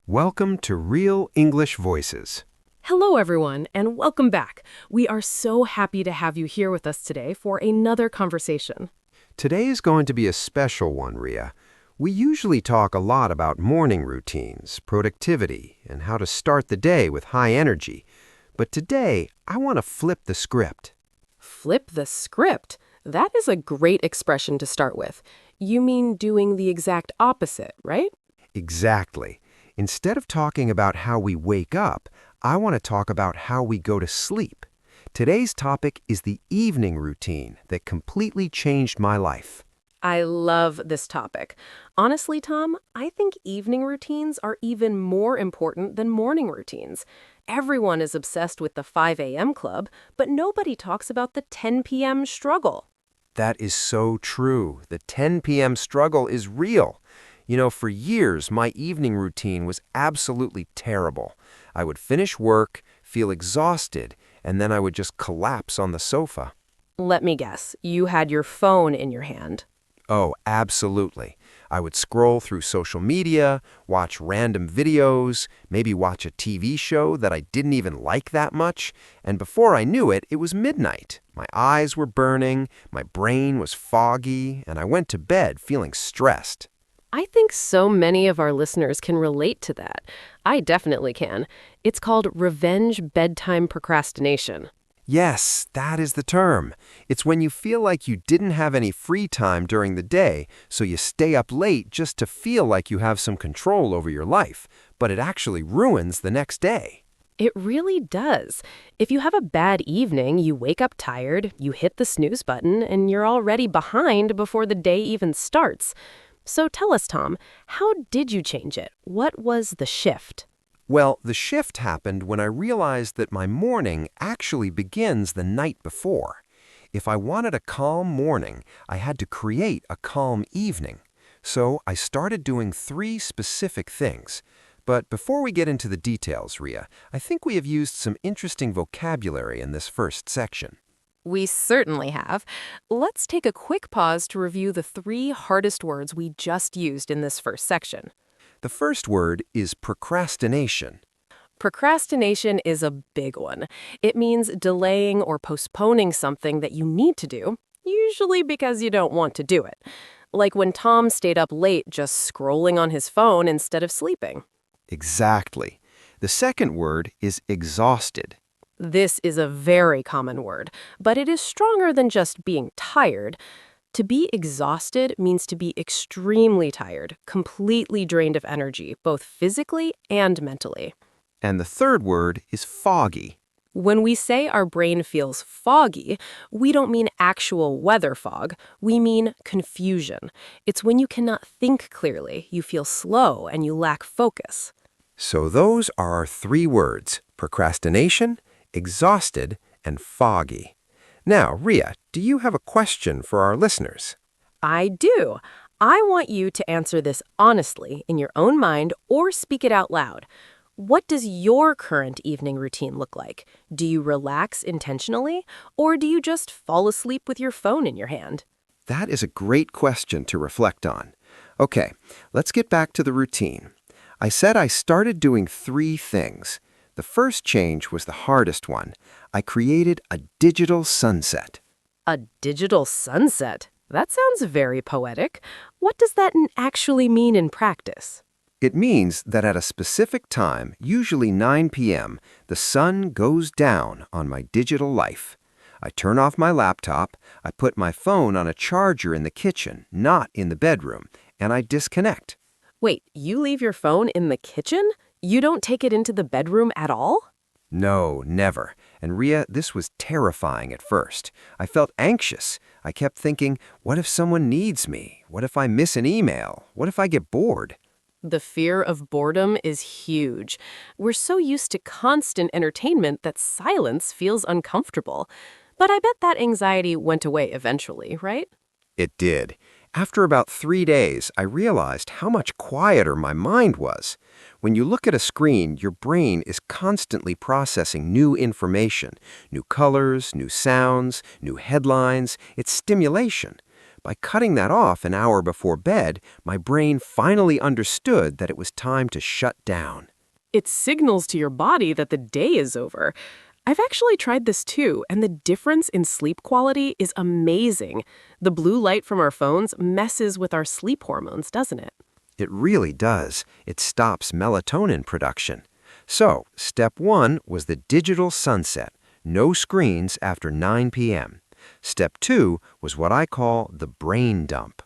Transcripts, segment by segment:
Welcome to Real English Voices. Hello, everyone, and welcome back. We are so happy to have you here with us today for another conversation. Today is going to be a special one, Ria. We usually talk a lot about morning routines, productivity, and how to start the day with high energy. But today, I want to flip the script. Flip the script. That is a great expression to start with. You mean doing the exact opposite, right? Exactly. Instead of talking about how we wake up, I want to talk about how we go to sleep. Today's topic is the evening routine that completely changed my life. I love this topic. Honestly, Tom, I think evening routines are even more important than morning routines. Everyone is obsessed with the 5 a.m. club, but nobody talks about the 10 p.m. struggle. That is so true. The 10 p.m. struggle is real. You know, for years, my evening routine was absolutely terrible. I would finish work, feel exhausted, and then I would just collapse on the sofa. Let me guess, you had your phone in your hand. Oh, absolutely. I would scroll through social media, watch random videos, maybe watch a TV show that I didn't even like that much, and before I knew it, it was midnight. My eyes were burning, my brain was foggy, and I went to bed feeling stressed. I think so many of our listeners can relate to that. I definitely can. It's called revenge bedtime procrastination. Yes, that is the term. It's when you feel like you didn't have any free time during the day, so you stay up late just to feel like you have some control over your life, but it actually ruins the next day. It really does. If you have a bad evening, you wake up tired, you hit the snooze button, and you're already behind before the day even starts. So tell us, Tom, how did you change it? What was the shift? Well, the shift happened when I realized that my morning actually begins the night before. If I wanted a calm morning, I had to create a calm evening. So I started doing 3 specific things. But before we get into the details, Ria, I think we have used some interesting vocabulary in this first section. We certainly have. Let's take a quick pause to review the 3 hardest words we just used in this first section. The first word is procrastination. Procrastination is a big one. It means delaying or postponing something that you need to do, usually because you don't want to do it. Like when Tom stayed up late just scrolling on his phone instead of sleeping. Exactly. The second word is exhausted. This is a very common word, but it is stronger than just being tired. To be exhausted means to be extremely tired, completely drained of energy, both physically and mentally. And the third word is foggy. When we say our brain feels foggy, we don't mean actual weather fog. We mean confusion. It's when you cannot think clearly, you feel slow, and you lack focus. So those are our 3 words: procrastination, exhausted, and foggy. Now, Ria, do you have a question for our listeners? I do. I want you to answer this honestly in your own mind or speak it out loud. What does your current evening routine look like? Do you relax intentionally, or do you just fall asleep with your phone in your hand? That is a great question to reflect on. Okay, let's get back to the routine. I said I started doing 3 things. The first change was the hardest one. I created a digital sunset. A digital sunset? That sounds very poetic. What does that actually mean in practice? It means that at a specific time, usually 9 p.m., the sun goes down on my digital life. I turn off my laptop, I put my phone on a charger in the kitchen, not in the bedroom, and I disconnect. Wait, you leave your phone in the kitchen? You don't take it into the bedroom at all? No, never. And Ria, this was terrifying at first. I felt anxious. I kept thinking, what if someone needs me? What if I miss an email? What if I get bored? The fear of boredom is huge. We're so used to constant entertainment that silence feels uncomfortable. But I bet that anxiety went away eventually, right? It did. After about 3 days, I realized how much quieter my mind was. When you look at a screen, your brain is constantly processing new information, new colors, new sounds, new headlines. It's stimulation. By cutting that off an hour before bed, my brain finally understood that it was time to shut down. It signals to your body that the day is over. I've actually tried this too, and the difference in sleep quality is amazing. The blue light from our phones messes with our sleep hormones, doesn't it? It really does. It stops melatonin production. So, step 1 was the digital sunset. No screens after 9 p.m. Step 2 was what I call the brain dump.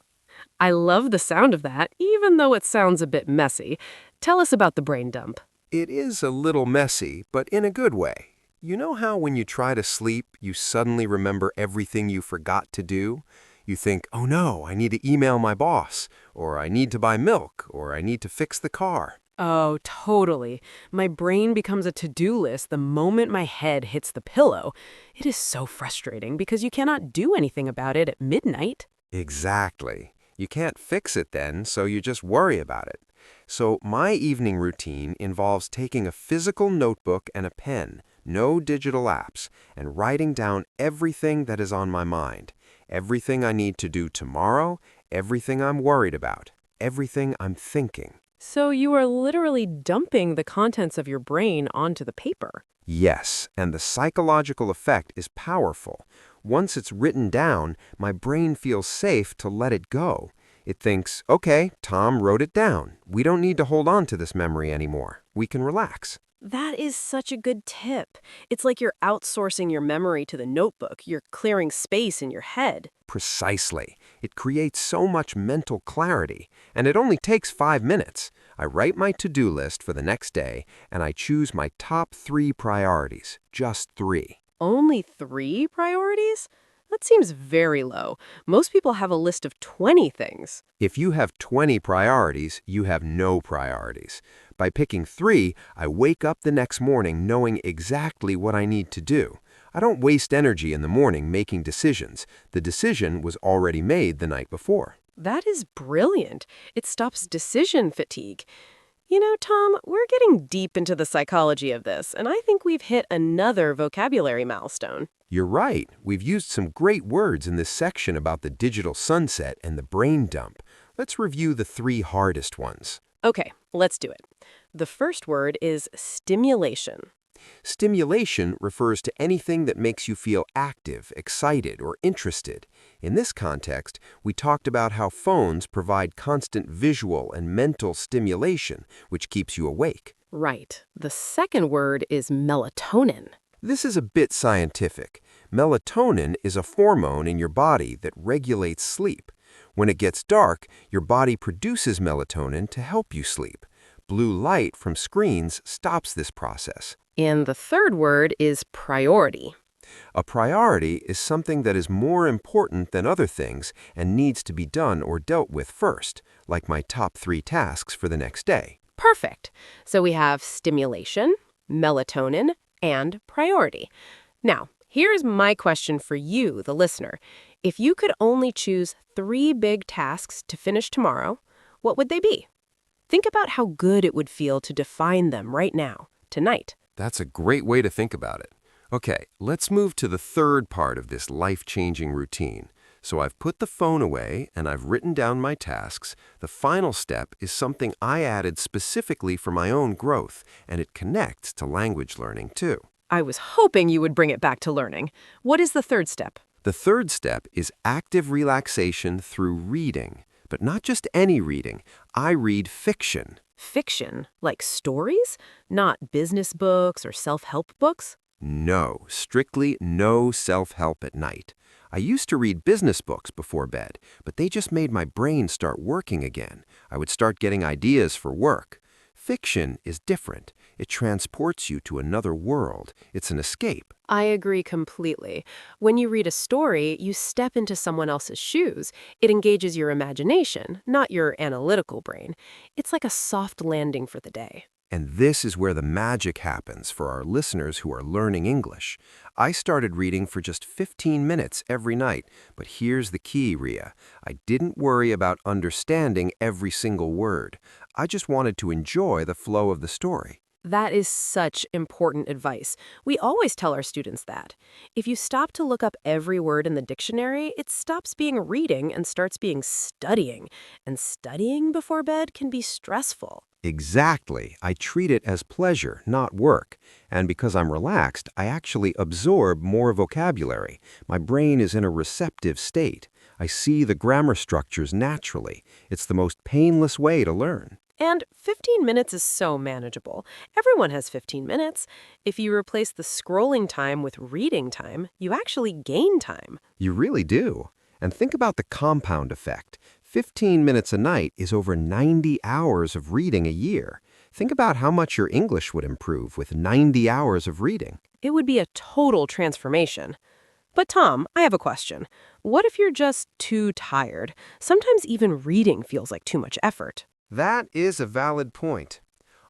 I love the sound of that, even though it sounds a bit messy. Tell us about the brain dump. It is a little messy, but in a good way. You know how when you try to sleep, you suddenly remember everything you forgot to do? You think, oh no, I need to email my boss, or I need to buy milk, or I need to fix the car. Oh, totally. My brain becomes a to-do list the moment my head hits the pillow. It is so frustrating because you cannot do anything about it at midnight. Exactly. You can't fix it then, so you just worry about it. So my evening routine involves taking a physical notebook and a pen, no digital apps, and writing down everything that is on my mind. Everything I need to do tomorrow, everything I'm worried about, everything I'm thinking. So you are literally dumping the contents of your brain onto the paper. Yes, and the psychological effect is powerful. Once it's written down, my brain feels safe to let it go. It thinks, okay, Tom wrote it down. We don't need to hold on to this memory anymore. We can relax. That is such a good tip. It's like you're outsourcing your memory to the notebook. You're clearing space in your head. Precisely. It creates so much mental clarity, and it only takes 5 minutes. I write my to-do list for the next day, and I choose my top 3 priorities, just 3. Only 3 priorities? That seems very low. Most people have a list of 20 things. If you have 20 priorities, you have no priorities. By picking 3, I wake up the next morning knowing exactly what I need to do. I don't waste energy in the morning making decisions. The decision was already made the night before. That is brilliant. It stops decision fatigue. You know, Tom, we're getting deep into the psychology of this, and I think we've hit another vocabulary milestone. You're right. We've used some great words in this section about the digital sunset and the brain dump. Let's review the 3 hardest ones. Okay, let's do it. The first word is stimulation. Stimulation refers to anything that makes you feel active, excited, or interested. In this context, we talked about how phones provide constant visual and mental stimulation, which keeps you awake. Right. The second word is melatonin. This is a bit scientific. Melatonin is a hormone in your body that regulates sleep. When it gets dark, your body produces melatonin to help you sleep. Blue light from screens stops this process. And the third word is priority. A priority is something that is more important than other things and needs to be done or dealt with first, like my top 3 tasks for the next day. Perfect. So we have stimulation, melatonin, and priority. Now, here's my question for you, the listener. If you could only choose 3 big tasks to finish tomorrow, what would they be? Think about how good it would feel to define them right now, tonight. That's a great way to think about it. Okay, let's move to the third part of this life-changing routine. So I've put the phone away and I've written down my tasks. The final step is something I added specifically for my own growth, and it connects to language learning too. I was hoping you would bring it back to learning. What is the third step? The third step is active relaxation through reading. But not just any reading. I read fiction. Fiction? Like stories? Not business books or self-help books? No, strictly no self-help at night. I used to read business books before bed, but they just made my brain start working again. I would start getting ideas for work. Fiction is different. It transports you to another world. It's an escape. I agree completely. When you read a story, you step into someone else's shoes. It engages your imagination, not your analytical brain. It's like a soft landing for the day. And this is where the magic happens for our listeners who are learning English. I started reading for just 15 minutes every night, but here's the key, Ria. I didn't worry about understanding every single word. I just wanted to enjoy the flow of the story. That is such important advice. We always tell our students that. If you stop to look up every word in the dictionary, it stops being reading and starts being studying. And studying before bed can be stressful. Exactly. I treat it as pleasure, not work. And because I'm relaxed, I actually absorb more vocabulary. My brain is in a receptive state. I see the grammar structures naturally. It's the most painless way to learn. And 15 minutes is so manageable. Everyone has 15 minutes. If you replace the scrolling time with reading time, you actually gain time. You really do. And think about the compound effect. 15 minutes a night is over 90 hours of reading a year. Think about how much your English would improve with 90 hours of reading. It would be a total transformation. But Tom, I have a question. What if you're just too tired? Sometimes even reading feels like too much effort. That is a valid point.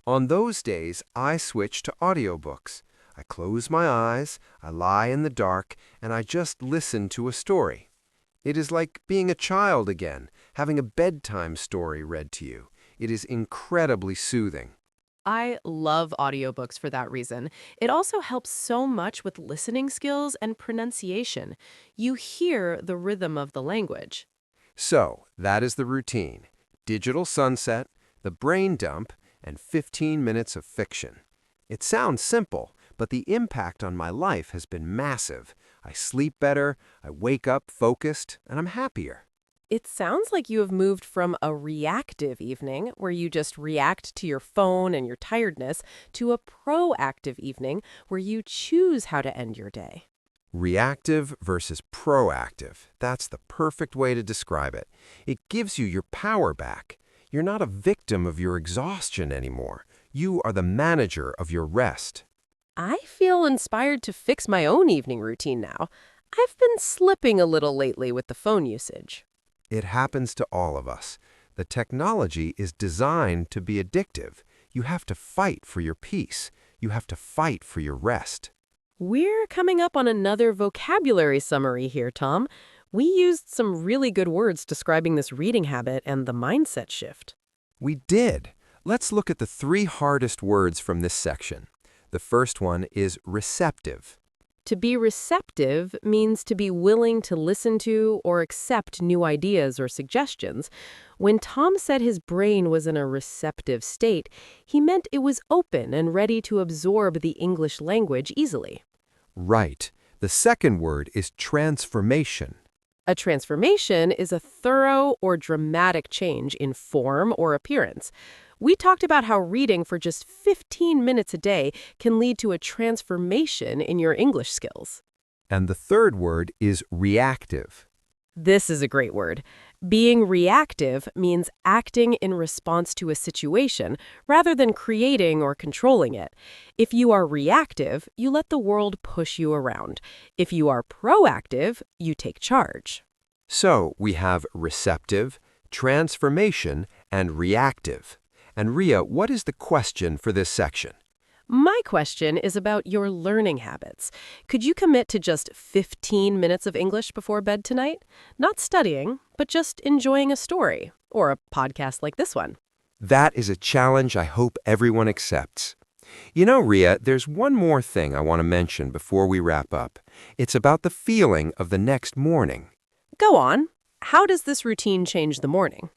On those days, I switch to audiobooks. I close my eyes, I lie in the dark, and I just listen to a story. It is like being a child again, having a bedtime story read to you. It is incredibly soothing. I love audiobooks for that reason. It also helps so much with listening skills and pronunciation. You hear the rhythm of the language. So, that is the routine. Digital sunset, the brain dump, and 15 minutes of fiction. It sounds simple, but the impact on my life has been massive. I sleep better, I wake up focused, and I'm happier. It sounds like you have moved from a reactive evening, where you just react to your phone and your tiredness, to a proactive evening, where you choose how to end your day. Reactive versus proactive. That's the perfect way to describe it. It gives you your power back. You're not a victim of your exhaustion anymore. You are the manager of your rest. I feel inspired to fix my own evening routine now. I've been slipping a little lately with the phone usage. It happens to all of us. The technology is designed to be addictive. You have to fight for your peace. You have to fight for your rest. We're coming up on another vocabulary summary here, Tom. We used some really good words describing this reading habit and the mindset shift. We did. Let's look at the 3 hardest words from this section. The first one is receptive. To be receptive means to be willing to listen to or accept new ideas or suggestions. When Tom said his brain was in a receptive state, he meant it was open and ready to absorb the English language easily. Right. The second word is transformation. A transformation is a thorough or dramatic change in form or appearance. We talked about how reading for just 15 minutes a day can lead to a transformation in your English skills. And the third word is reactive. This is a great word. Being reactive means acting in response to a situation rather than creating or controlling it. If you are reactive, you let the world push you around. If you are proactive, you take charge. So we have receptive, transformation, and reactive. And Ria, what is the question for this section? My question is about your learning habits. Could you commit to just 15 minutes of English before bed tonight? Not studying, but just enjoying a story or a podcast like this one. That is a challenge I hope everyone accepts. You know, Ria, there's one more thing I want to mention before we wrap up. It's about the feeling of the next morning. Go on. How does this routine change the morning?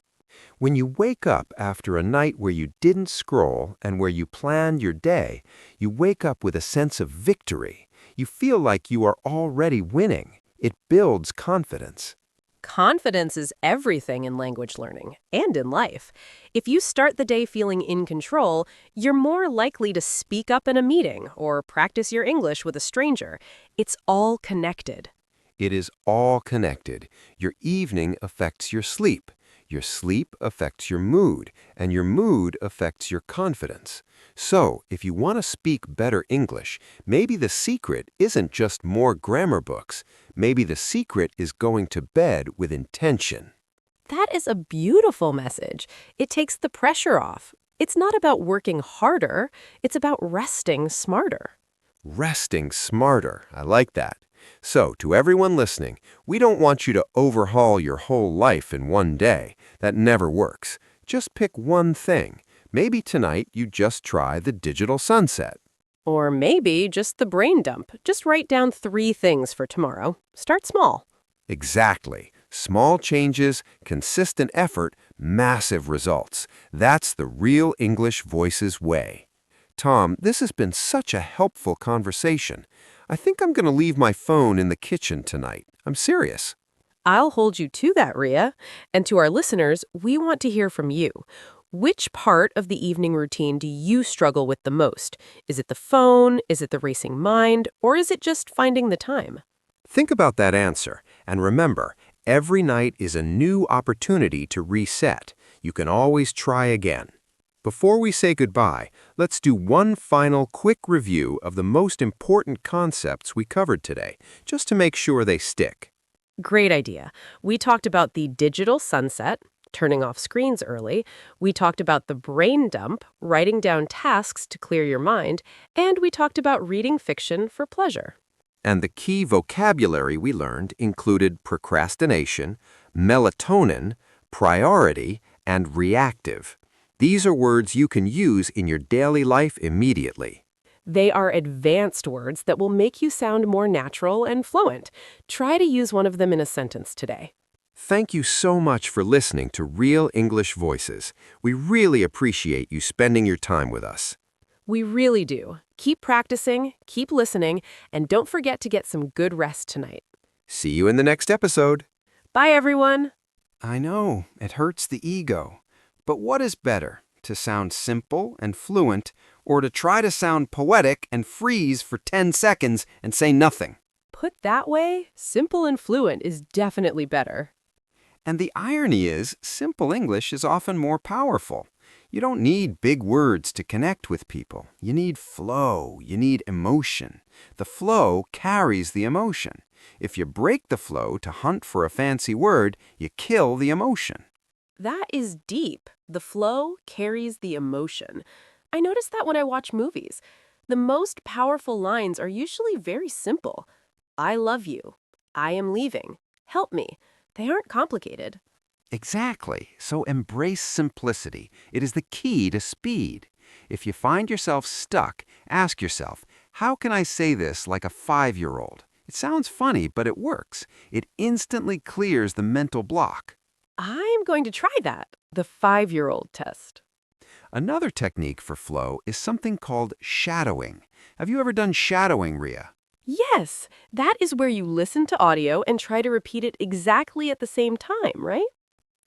When you wake up after a night where you didn't scroll and where you planned your day, you wake up with a sense of victory. You feel like you are already winning. It builds confidence. Confidence is everything in language learning and in life. If you start the day feeling in control, you're more likely to speak up in a meeting or practice your English with a stranger. It's all connected. It is all connected. Your evening affects your sleep. Your sleep affects your mood, and your mood affects your confidence. So, if you want to speak better English, maybe the secret isn't just more grammar books. Maybe the secret is going to bed with intention. That is a beautiful message. It takes the pressure off. It's not about working harder. It's about resting smarter. Resting smarter. I like that. So, to everyone listening, we don't want you to overhaul your whole life in one day. That never works. Just pick one thing. Maybe tonight you just try the digital sunset. Or maybe just the brain dump. Just write down 3 things for tomorrow. Start small. Exactly. Small changes, consistent effort, massive results. That's the real English Voices way. Tom, this has been such a helpful conversation. I think I'm going to leave my phone in the kitchen tonight. I'm serious. I'll hold you to that, Ria. And to our listeners, we want to hear from you. Which part of the evening routine do you struggle with the most? Is it the phone? Is it the racing mind? Or is it just finding the time? Think about that answer, and remember, every night is a new opportunity to reset. You can always try again. Before we say goodbye, let's do one final quick review of the most important concepts we covered today, just to make sure they stick. Great idea. We talked about the digital sunset, turning off screens early. We talked about the brain dump, writing down tasks to clear your mind. And we talked about reading fiction for pleasure. And the key vocabulary we learned included procrastination, melatonin, priority, and reactive. These are words you can use in your daily life immediately. They are advanced words that will make you sound more natural and fluent. Try to use one of them in a sentence today. Thank you so much for listening to Real English Voices. We really appreciate you spending your time with us. We really do. Keep practicing, keep listening, and don't forget to get some good rest tonight. See you in the next episode. Bye, everyone. I know, it hurts the ego. But what is better, to sound simple and fluent, or to try to sound poetic and freeze for 10 seconds and say nothing? Put that way, simple and fluent is definitely better. And the irony is, simple English is often more powerful. You don't need big words to connect with people. You need flow. You need emotion. The flow carries the emotion. If you break the flow to hunt for a fancy word, you kill the emotion. That is deep. The flow carries the emotion. I notice that when I watch movies. The most powerful lines are usually very simple. I love you. I am leaving. Help me. They aren't complicated. Exactly. So embrace simplicity. It is the key to speed. If you find yourself stuck, ask yourself, how can I say this like a 5-year-old? It sounds funny, but it works. It instantly clears the mental block. I'm going to try that. The 5-year-old test. Another technique for flow is something called shadowing. Have you ever done shadowing, Ria? Yes, that is where you listen to audio and try to repeat it exactly at the same time, right?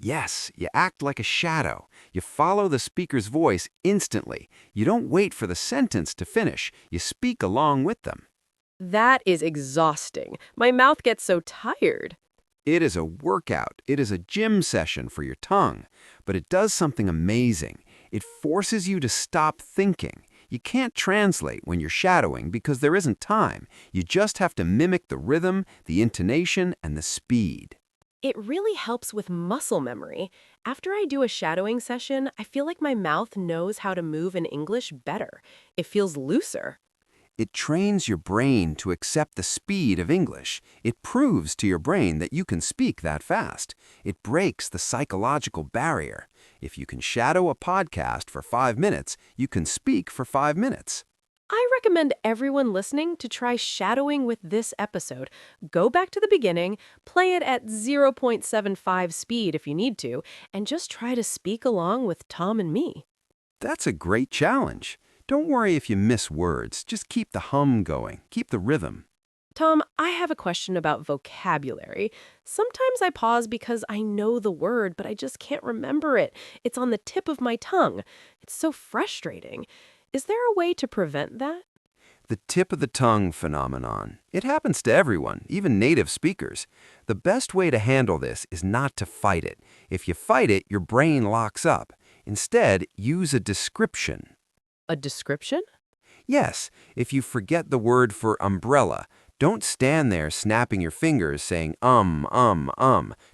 Yes, you act like a shadow. You follow the speaker's voice instantly. You don't wait for the sentence to finish. You speak along with them. That is exhausting. My mouth gets so tired. It is a workout. It is a gym session for your tongue. But it does something amazing. It forces you to stop thinking. You can't translate when you're shadowing because there isn't time. You just have to mimic the rhythm, the intonation, and the speed. It really helps with muscle memory. After I do a shadowing session, I feel like my mouth knows how to move in English better. It feels looser. It trains your brain to accept the speed of English. It proves to your brain that you can speak that fast. It breaks the psychological barrier. If you can shadow a podcast for 5 minutes, you can speak for 5 minutes. I recommend everyone listening to try shadowing with this episode. Go back to the beginning, play it at 0.75 speed if you need to, and just try to speak along with Tom and me. That's a great challenge. Don't worry if you miss words. Just keep the hum going. Keep the rhythm. Tom, I have a question about vocabulary. Sometimes I pause because I know the word, but I just can't remember it. It's on the tip of my tongue. It's so frustrating. Is there a way to prevent that? The tip of the tongue phenomenon. It happens to everyone, even native speakers. The best way to handle this is not to fight it. If you fight it, your brain locks up. Instead, use a description. A description? Yes, if you forget the word for umbrella, don't stand there snapping your fingers saying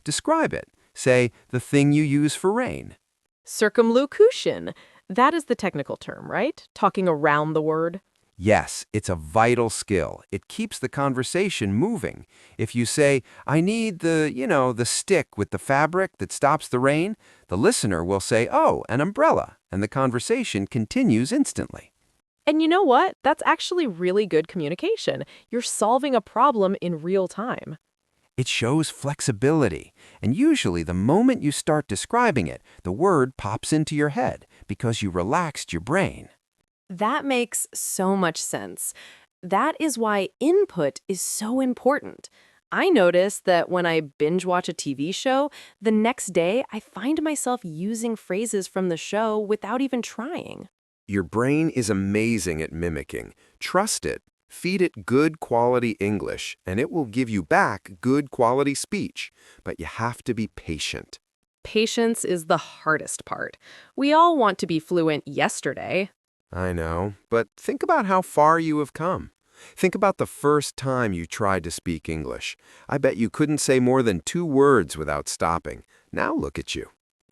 Describe it. Say, the thing you use for rain. Circumlocution. That is the technical term, right? Talking around the word. Yes, it's a vital skill. It keeps the conversation moving. If you say, I need the stick with the fabric that stops the rain, the listener will say, oh, an umbrella, and the conversation continues instantly. And you know what? That's actually really good communication. You're solving a problem in real time. It shows flexibility, and usually the moment you start describing it, the word pops into your head because you relaxed your brain. That makes so much sense. That is why input is so important. I notice that when I binge watch a TV show, the next day I find myself using phrases from the show without even trying. Your brain is amazing at mimicking. Trust it. Feed it good quality English, and it will give you back good quality speech. But you have to be patient. Patience is the hardest part. We all want to be fluent yesterday. I know, but think about how far you have come. Think about the first time you tried to speak English. I bet you couldn't say more than 2 words without stopping. Now look at you.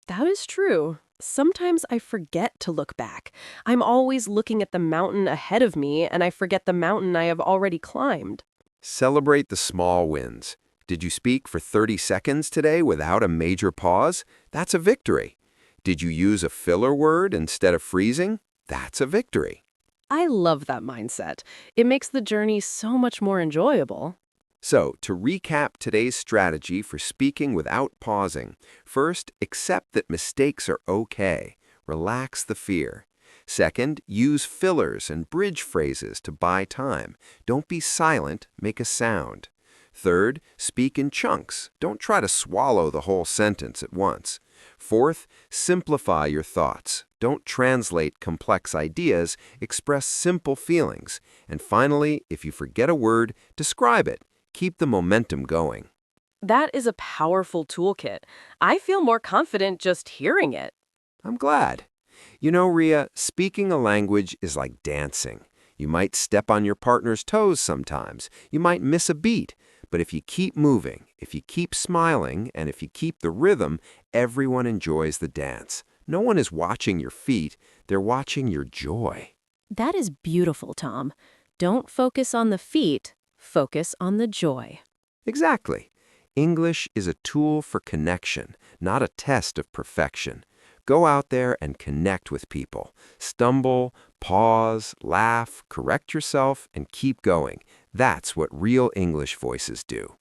That is true. Sometimes I forget to look back. I'm always looking at the mountain ahead of me, and I forget the mountain I have already climbed. Celebrate the small wins. Did you speak for 30 seconds today without a major pause? That's a victory. Did you use a filler word instead of freezing? That's a victory. I love that mindset. It makes the journey so much more enjoyable. So, to recap today's strategy for speaking without pausing, first, accept that mistakes are okay. Relax the fear. Second, use fillers and bridge phrases to buy time. Don't be silent, make a sound. Third, speak in chunks. Don't try to swallow the whole sentence at once. Fourth, simplify your thoughts. Don't translate complex ideas, express simple feelings. And finally, if you forget a word, describe it. Keep the momentum going. That is a powerful toolkit. I feel more confident just hearing it. I'm glad. You know, Ria, speaking a language is like dancing. You might step on your partner's toes sometimes. You might miss a beat. But if you keep moving, if you keep smiling, and if you keep the rhythm, everyone enjoys the dance. No one is watching your feet. They're watching your joy. That is beautiful, Tom. Don't focus on the feet. Focus on the joy. Exactly. English is a tool for connection, not a test of perfection. Go out there and connect with people. Stumble, pause, laugh, correct yourself, and keep going. That's what real English voices do.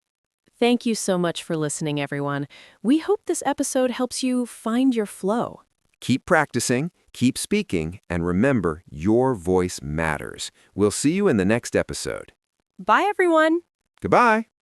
Thank you so much for listening, everyone. We hope this episode helps you find your flow. Keep practicing, keep speaking, and remember, your voice matters. We'll see you in the next episode. Bye, everyone. Goodbye.